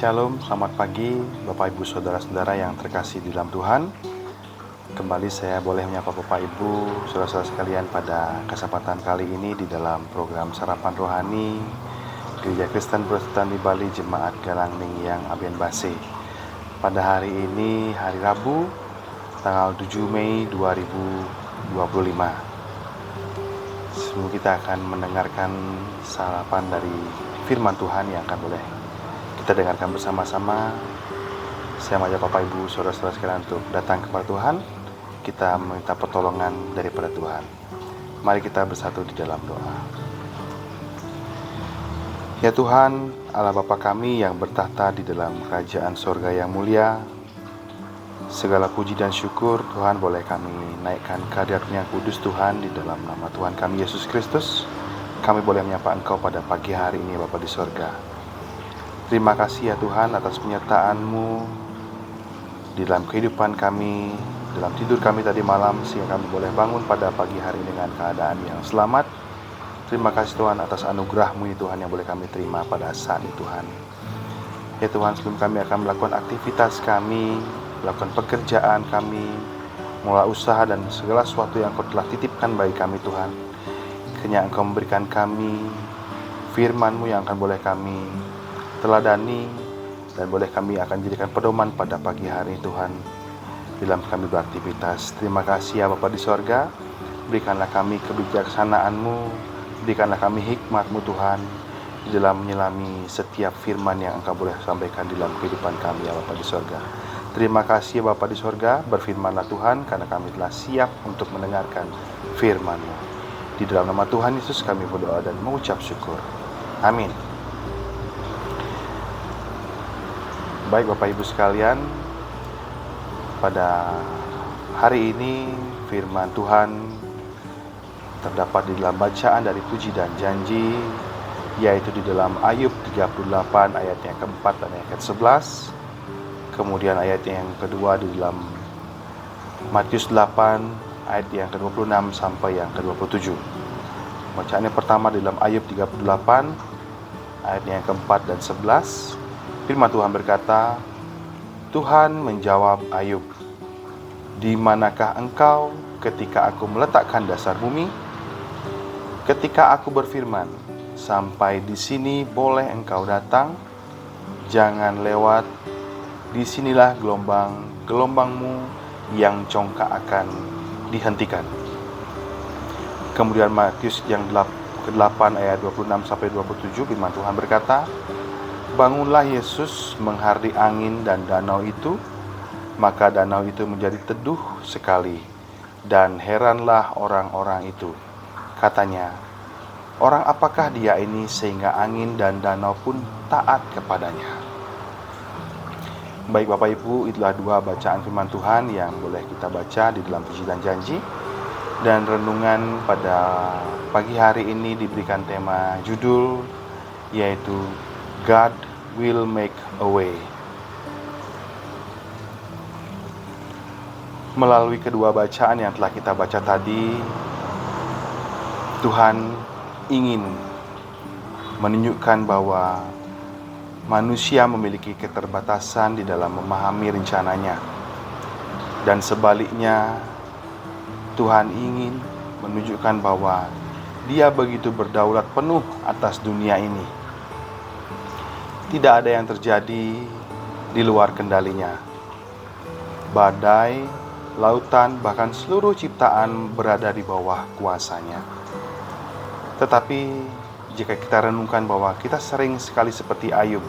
Shalom, selamat pagi Bapak Ibu Saudara-saudara yang terkasih di dalam Tuhan. Kembali saya boleh menyapa Bapak Ibu Saudara-saudara sekalian pada kesempatan kali ini di dalam program Sarapan Rohani Gereja Kristen Protestan di Bali Jemaat Galang Mingyang Abian Base. Pada hari ini, hari Rabu, tanggal 7 Mei 2025. Sebelum kita akan mendengarkan sarapan dari firman Tuhan yang akan boleh kita dengarkan bersama-sama, saya mengajak Bapak Ibu Saudara-saudara sekalian untuk datang kepada Tuhan. Kita meminta pertolongan daripada Tuhan. Mari kita bersatu di dalam doa. Ya Tuhan, Allah Bapa kami yang bertahta di dalam kerajaan sorga yang mulia, segala puji dan syukur Tuhan boleh kami naikkan kehadirat-Mu yang kudus Tuhan di dalam nama Tuhan kami Yesus Kristus. Kami boleh menyapa Engkau pada pagi hari ini Bapa di sorga. Terima kasih ya Tuhan atas penyertaan-Mu di dalam kehidupan kami, dalam tidur kami tadi malam, sehingga kami boleh bangun pada pagi hari dengan keadaan yang selamat. Terima kasih Tuhan atas anugerah-Mu ini Tuhan yang boleh kami terima pada saat ini Tuhan. Ya Tuhan, sebelum kami akan melakukan aktivitas kami, melakukan pekerjaan kami, mulai usaha dan segala sesuatu yang Engkau telah titipkan bagi kami Tuhan, kiranya Engkau memberikan kami firman-Mu yang akan boleh kami teladani dan boleh kami akan jadikan pedoman pada pagi hari Tuhan dalam kami beraktivitas. Terima kasih ya Bapa di sorga, berikanlah kami kebijaksanaan-Mu, berikanlah kami hikmat-Mu Tuhan di dalam menyelami setiap firman yang Engkau boleh sampaikan di dalam kehidupan kami ya Bapa di sorga. Terima kasih ya Bapa di sorga, berfirmanlah Tuhan karena kami telah siap untuk mendengarkan firman-Mu. Di dalam nama Tuhan Yesus kami berdoa dan mengucap syukur. Amin. Baik Bapak Ibu sekalian, pada hari ini firman Tuhan terdapat di dalam bacaan dari Puji dan Janji, yaitu di dalam Ayub 38 ayat yang keempat dan ayat ke-11. Kemudian ayat yang kedua di dalam Matius 8 ayat yang ke-26 sampai yang ke-27. Bacaan yang pertama di dalam Ayub 38 ayat yang keempat dan 11. Firman Tuhan berkata, Tuhan menjawab Ayub, di manakah engkau ketika aku meletakkan dasar bumi? Ketika aku berfirman, sampai di sini boleh engkau datang, jangan lewat, disinilah gelombangmu yang congkak akan dihentikan. Kemudian Matius yang ke-8 ayat 26 sampai 27, firman Tuhan berkata, bangunlah Yesus menghardik angin dan danau itu, maka danau itu menjadi teduh sekali, dan heranlah orang-orang itu. Katanya, orang apakah dia ini sehingga angin dan danau pun taat kepadanya? Baik Bapak Ibu, itulah dua bacaan firman Tuhan yang boleh kita baca di dalam Puji dan Janji. Dan renungan pada pagi hari ini diberikan tema judul, yaitu God will make a way. Melalui kedua bacaan yang telah kita baca tadi, Tuhan ingin menunjukkan bahwa manusia memiliki keterbatasan di dalam memahami rencananya. Dan sebaliknya, Tuhan ingin menunjukkan bahwa Dia begitu berdaulat penuh atas dunia ini. Tidak ada yang terjadi di luar kendalinya. Badai, lautan, bahkan seluruh ciptaan berada di bawah kuasanya. Tetapi jika kita renungkan bahwa kita sering sekali seperti Ayub,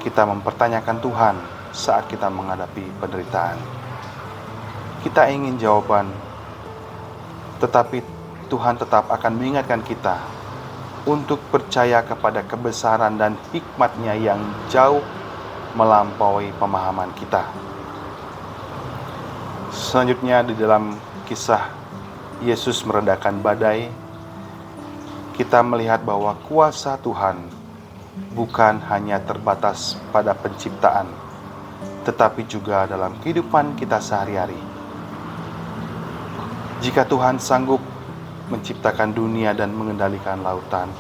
kita mempertanyakan Tuhan saat kita menghadapi penderitaan. Kita ingin jawaban, tetapi Tuhan tetap akan mengingatkan kita untuk percaya kepada kebesaran dan hikmat-Nya yang jauh melampaui pemahaman kita. Selanjutnya di dalam kisah Yesus meredakan badai, kita melihat bahwa kuasa Tuhan bukan hanya terbatas pada penciptaan, tetapi juga dalam kehidupan kita sehari-hari. Jika Tuhan sanggup menciptakan dunia dan mengendalikan lautan,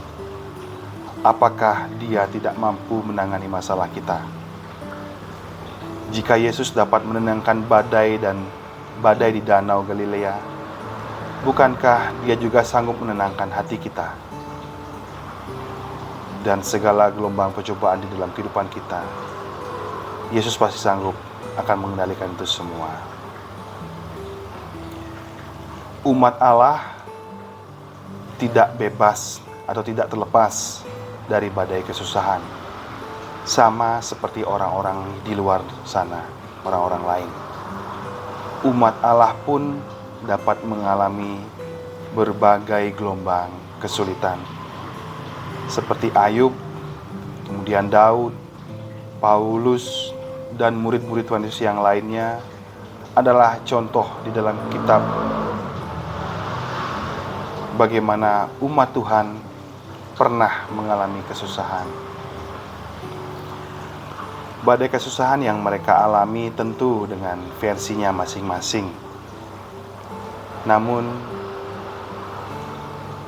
apakah Dia tidak mampu menangani masalah kita? Jika Yesus dapat menenangkan badai di danau Galilea, bukankah Dia juga sanggup menenangkan hati kita? Dan segala gelombang percobaan di dalam kehidupan kita, Yesus pasti sanggup akan mengendalikan itu semua. Umat Allah tidak bebas atau tidak terlepas dari badai kesusahan, sama seperti orang-orang di luar sana, orang-orang lain. Umat Allah pun dapat mengalami berbagai gelombang kesulitan, seperti Ayub, kemudian Daud, Paulus, dan murid-murid Tuhan Yesus yang lainnya adalah contoh di dalam kitab bagaimana umat Tuhan pernah mengalami kesusahan. Badai kesusahan yang mereka alami tentu dengan versinya masing-masing. Namun,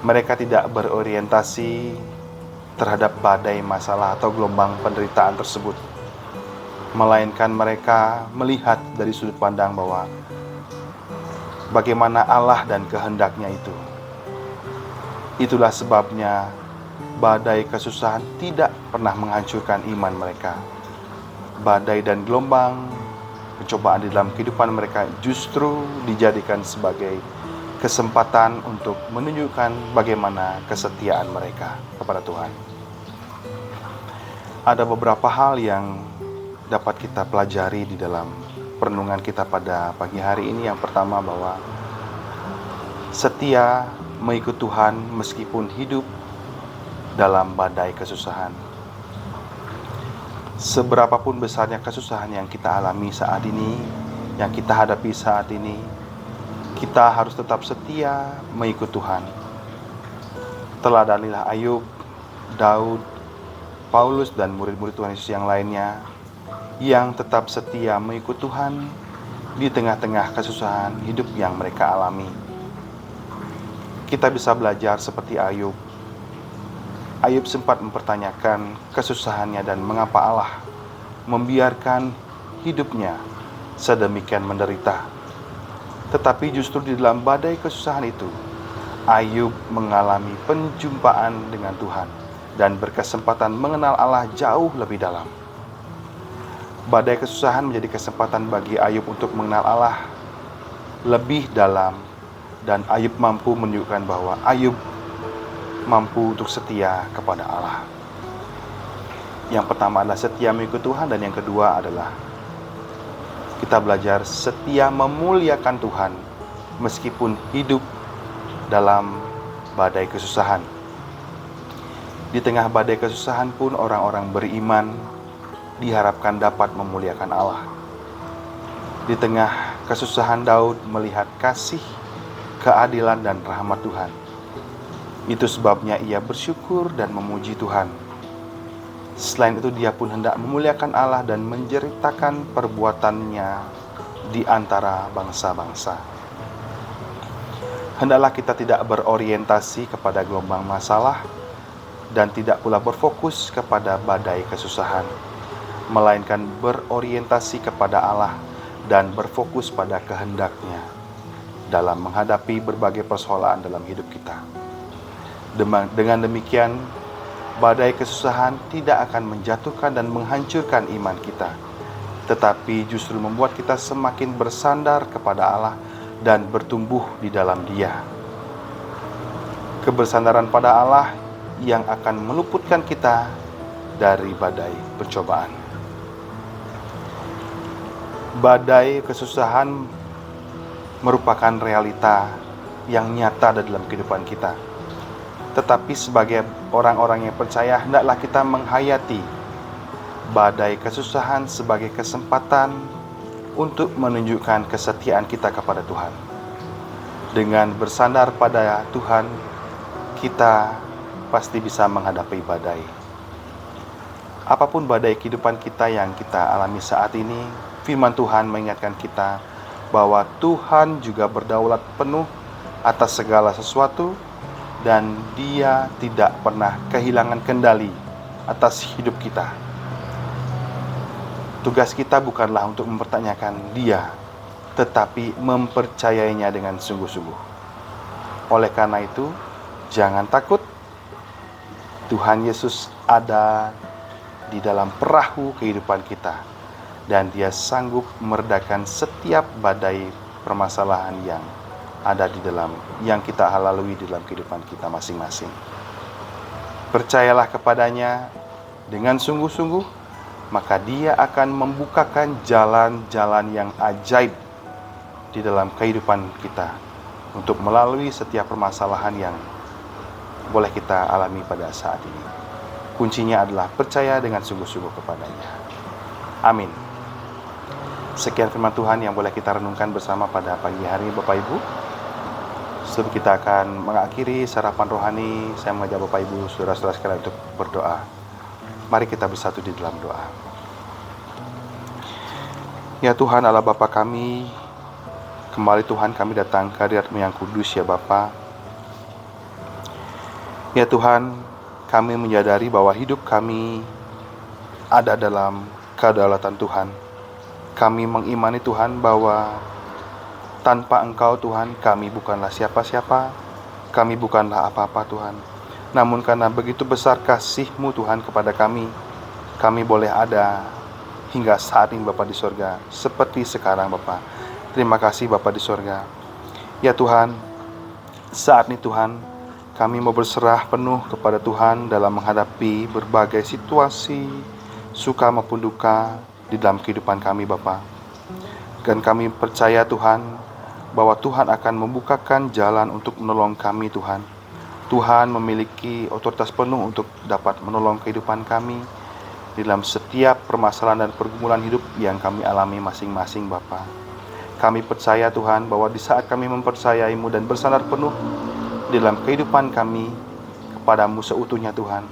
mereka tidak berorientasi terhadap badai masalah atau gelombang penderitaan tersebut, melainkan mereka melihat dari sudut pandang bahwa bagaimana Allah dan kehendaknya itu. Itulah sebabnya badai kesusahan tidak pernah menghancurkan iman mereka. Badai dan gelombang pencobaan di dalam kehidupan mereka justru dijadikan sebagai kesempatan untuk menunjukkan bagaimana kesetiaan mereka kepada Tuhan. Ada beberapa hal yang dapat kita pelajari di dalam perenungan kita pada pagi hari ini. Yang pertama, bahwa setia mengikut Tuhan meskipun hidup dalam badai kesusahan. Seberapapun besarnya kesusahan yang kita alami saat ini, yang kita hadapi saat ini, kita harus tetap setia mengikut Tuhan. Teladanilah Ayub, Daud, Paulus, dan murid-murid Tuhan Yesus yang lainnya yang tetap setia mengikut Tuhan di tengah-tengah kesusahan hidup yang mereka alami. Kita bisa belajar seperti Ayub. Ayub sempat mempertanyakan kesusahannya dan mengapa Allah membiarkan hidupnya sedemikian menderita. Tetapi justru di dalam badai kesusahan itu, Ayub mengalami penjumpaan dengan Tuhan dan berkesempatan mengenal Allah jauh lebih dalam. Badai kesusahan menjadi kesempatan bagi Ayub untuk mengenal Allah lebih dalam, dan Ayub mampu menunjukkan bahwa Ayub mampu untuk setia kepada Allah. Yang pertama adalah setia mengikut Tuhan, dan yang kedua adalah kita belajar setia memuliakan Tuhan meskipun hidup dalam badai kesusahan. Di tengah badai kesusahan pun orang-orang beriman diharapkan dapat memuliakan Allah. Di tengah kesusahan, Daud melihat kasih, keadilan, dan rahmat Tuhan. Itu sebabnya ia bersyukur dan memuji Tuhan. Selain itu, dia pun hendak memuliakan Allah dan menceritakan perbuatannya di antara bangsa-bangsa. Hendaklah kita tidak berorientasi kepada gelombang masalah dan tidak pula berfokus kepada badai kesusahan, melainkan berorientasi kepada Allah dan berfokus pada kehendak-Nya dalam menghadapi berbagai persoalan dalam hidup kita. Dengan demikian, badai kesusahan tidak akan menjatuhkan dan menghancurkan iman kita, tetapi justru membuat kita semakin bersandar kepada Allah dan bertumbuh di dalam Dia. Kebersandaran pada Allah yang akan meluputkan kita dari badai percobaan. Badai kesusahan merupakan realita yang nyata dalam kehidupan kita. Tetapi sebagai orang-orang yang percaya, hendaklah kita menghayati badai kesusahan sebagai kesempatan untuk menunjukkan kesetiaan kita kepada Tuhan. Dengan bersandar pada Tuhan, kita pasti bisa menghadapi badai. Apapun badai kehidupan kita yang kita alami saat ini, firman Tuhan mengingatkan kita bahwa Tuhan juga berdaulat penuh atas segala sesuatu dan Dia tidak pernah kehilangan kendali atas hidup kita. Tugas kita bukanlah untuk mempertanyakan Dia, tetapi mempercayainya dengan sungguh-sungguh. Oleh karena itu, jangan takut. Tuhan Yesus ada di dalam perahu kehidupan kita, dan Dia sanggup meredakan setiap badai permasalahan yang ada di dalam, yang kita lalui di dalam kehidupan kita masing-masing. Percayalah kepadanya dengan sungguh-sungguh, maka Dia akan membukakan jalan-jalan yang ajaib di dalam kehidupan kita untuk melalui setiap permasalahan yang boleh kita alami pada saat ini. Kuncinya adalah percaya dengan sungguh-sungguh kepadanya. Amin. Sekian firman Tuhan yang boleh kita renungkan bersama pada pagi hari ini, Bapak Ibu. Sebelum kita akan mengakhiri sarapan rohani, saya mengajak Bapak Ibu, saudara-saudara sekalian untuk berdoa. Mari kita bersatu di dalam doa. Ya Tuhan Allah Bapa kami, kembali Tuhan kami datang ke hadirat-Mu yang kudus ya Bapa. Ya Tuhan, kami menyadari bahwa hidup kami ada dalam kedaulatan Tuhan. Kami mengimani Tuhan bahwa tanpa Engkau Tuhan, kami bukanlah siapa-siapa, kami bukanlah apa-apa Tuhan. Namun karena begitu besar kasih-Mu Tuhan kepada kami boleh ada hingga saat ini Bapa di sorga, seperti sekarang Bapa. Terima kasih Bapa di sorga. Ya Tuhan, saat ini Tuhan, kami mau berserah penuh kepada Tuhan dalam menghadapi berbagai situasi, suka maupun duka di dalam kehidupan kami Bapa. Dan kami percaya Tuhan, bahwa Tuhan akan membukakan jalan untuk menolong kami Tuhan. Tuhan memiliki otoritas penuh untuk dapat menolong kehidupan kami di dalam setiap permasalahan dan pergumulan hidup yang kami alami masing-masing Bapa. Kami percaya Tuhan bahwa di saat kami mempercayai-Mu dan bersandar penuh di dalam kehidupan kami kepadamu seutuhnya Tuhan,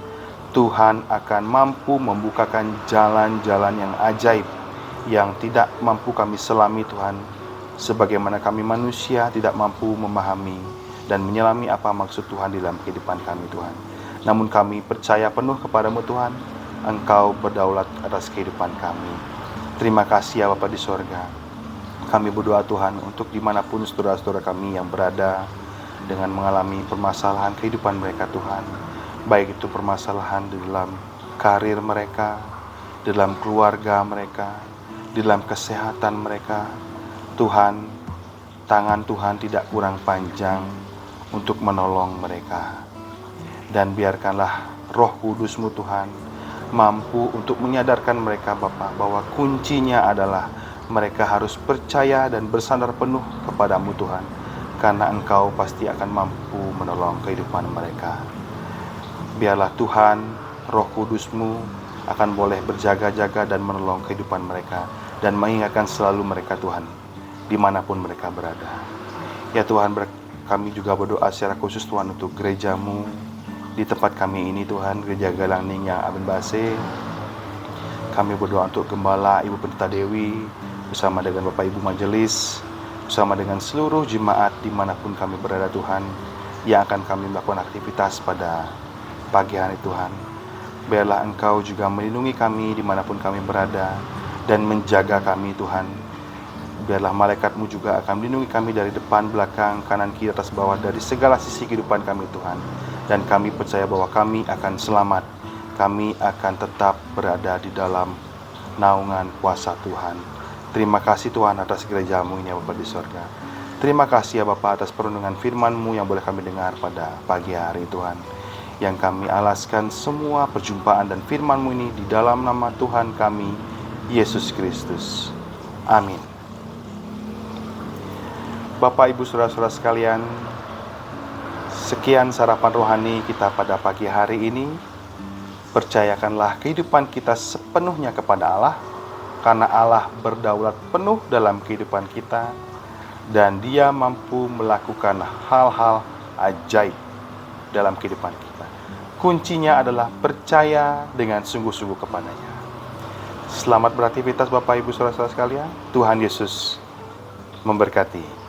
Tuhan akan mampu membukakan jalan-jalan yang ajaib yang tidak mampu kami selami Tuhan, sebagaimana kami manusia tidak mampu memahami dan menyelami apa maksud Tuhan di dalam kehidupan kami Tuhan. Namun kami percaya penuh kepadamu Tuhan, Engkau berdaulat atas kehidupan kami. Terima kasih ya Bapa di sorga. Kami berdoa Tuhan untuk dimanapun saudara-saudara kami yang berada dengan mengalami permasalahan kehidupan mereka Tuhan, baik itu permasalahan di dalam karir mereka, di dalam keluarga mereka, di dalam kesehatan mereka. Tuhan, tangan Tuhan tidak kurang panjang untuk menolong mereka. Dan biarkanlah Roh Kudus-Mu Tuhan mampu untuk menyadarkan mereka Bapa, bahwa kuncinya adalah mereka harus percaya dan bersandar penuh kepadamu Tuhan, karena Engkau pasti akan mampu menolong kehidupan mereka. Biarlah Tuhan, Roh Kudus-Mu akan boleh berjaga-jaga dan menolong kehidupan mereka, dan mengingatkan selalu mereka Tuhan, dimanapun mereka berada. Ya Tuhan, kami juga berdoa secara khusus Tuhan untuk gereja-Mu di tempat kami ini Tuhan, Gereja Galangning yang Aben Base. Kami berdoa untuk Gembala Ibu Pendeta Dewi, bersama dengan Bapak Ibu Majelis, bersama dengan seluruh jemaat dimanapun kami berada Tuhan, yang akan kami melakukan aktivitas pada pagi hari Tuhan. Biarlah Engkau juga melindungi kami dimanapun kami berada dan menjaga kami Tuhan. Biarlah malaikat-Mu juga akan melindungi kami dari depan, belakang, kanan, kiri, atas, bawah, dari segala sisi kehidupan kami Tuhan. Dan kami percaya bahwa kami akan selamat, kami akan tetap berada di dalam naungan kuasa Tuhan. Terima kasih Tuhan atas gereja-Mu ini ya Bapa di sorga. Terima kasih ya Bapa atas perundungan firman-Mu yang boleh kami dengar pada pagi hari Tuhan. Yang kami alaskan semua perjumpaan dan firman-Mu ini di dalam nama Tuhan kami, Yesus Kristus. Amin. Bapak, Ibu, saudara-saudara sekalian, sekian sarapan rohani kita pada pagi hari ini. Percayakanlah kehidupan kita sepenuhnya kepada Allah, karena Allah berdaulat penuh dalam kehidupan kita, dan Dia mampu melakukan hal-hal ajaib dalam kehidupan kita. Kuncinya adalah percaya dengan sungguh-sungguh kepadanya. Selamat beraktivitas Bapak Ibu saudara-saudara sekalian. Tuhan Yesus memberkati.